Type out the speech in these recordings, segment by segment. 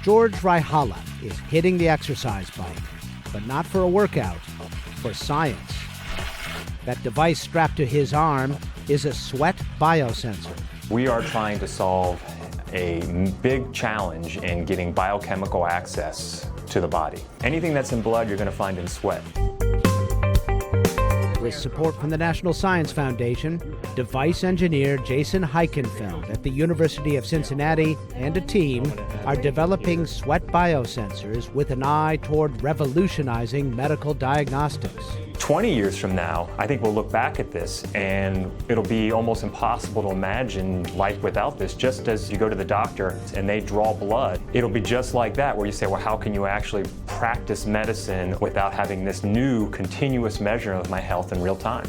George Raihala is hitting the exercise bike, but not for a workout, for science. That device strapped to his arm is a sweat biosensor. We are trying to solve a big challenge in getting biochemical access to the body. Anything that's in blood, you're going to find in sweat. With support from the National Science Foundation, device engineer Jason Heikenfeld at the University of Cincinnati and a team are developing sweat biosensors with an eye toward revolutionizing medical diagnostics. 20 years from now, I think we'll look back at this and it'll be almost impossible to imagine life without this. Just as you go to the doctor and they draw blood, it'll be just like that, where you say, well, how can you actually practice medicine without having this new continuous measurement of my health in real time?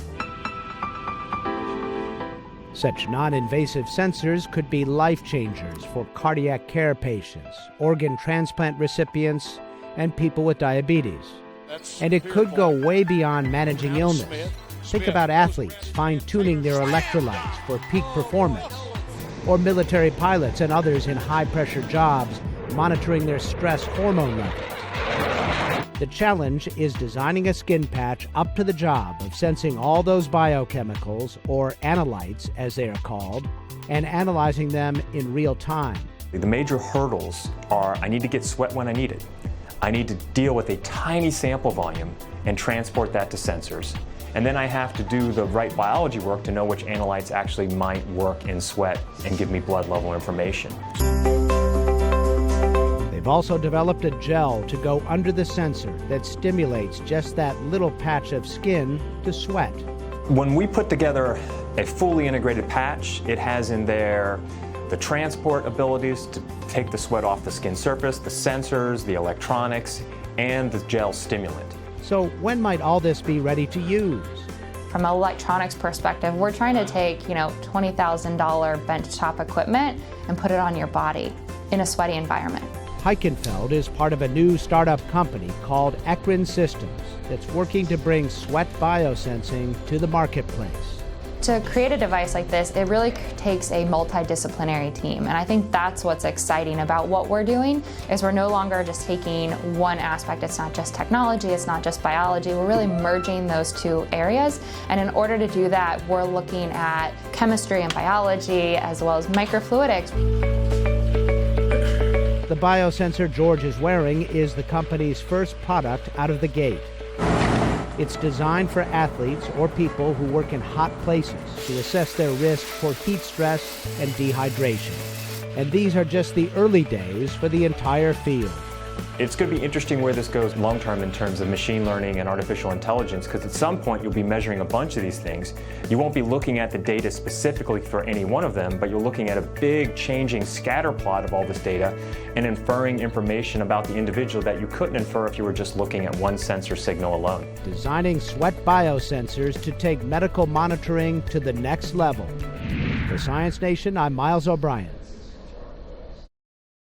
Such non-invasive sensors could be life changers for cardiac care patients, organ transplant recipients, and people with diabetes. And it could go way beyond managing illness. Think about athletes fine-tuning their electrolytes for peak performance, or military pilots and others in high-pressure jobs monitoring their stress hormone levels. The challenge is designing a skin patch up to the job of sensing all those biochemicals, or analytes as they are called, and analyzing them in real time. The major hurdles are I need to get sweat when I need it. I need to deal with a tiny sample volume and transport that to sensors. And then I have to do the right biology work to know which analytes actually might work in sweat and give me blood level information. They've also developed a gel to go under the sensor that stimulates just that little patch of skin to sweat. When we put together a fully integrated patch, it has in there the transport abilities to take the sweat off the skin surface, the sensors, the electronics, and the gel stimulant. So when might all this be ready to use? From an electronics perspective, we're trying to take, $20,000 benchtop equipment and put it on your body in a sweaty environment. Heikenfeld is part of a new startup company called Ekrin Systems that's working to bring sweat biosensing to the marketplace. To create a device like this, it really takes a multidisciplinary team, and I think that's what's exciting about what we're doing, is we're no longer just taking one aspect. It's not just technology, it's not just biology, we're really merging those two areas, and in order to do that, we're looking at chemistry and biology, as well as microfluidics. The biosensor George is wearing is the company's first product out of the gate. It's designed for athletes or people who work in hot places to assess their risk for heat stress and dehydration. And these are just the early days for the entire field. It's going to be interesting where this goes long term in terms of machine learning and artificial intelligence, because at some point you'll be measuring a bunch of these things. You won't be looking at the data specifically for any one of them, but you're looking at a big changing scatter plot of all this data and inferring information about the individual that you couldn't infer if you were just looking at one sensor signal alone. Designing sweat biosensors to take medical monitoring to the next level. For Science Nation, I'm Miles O'Brien.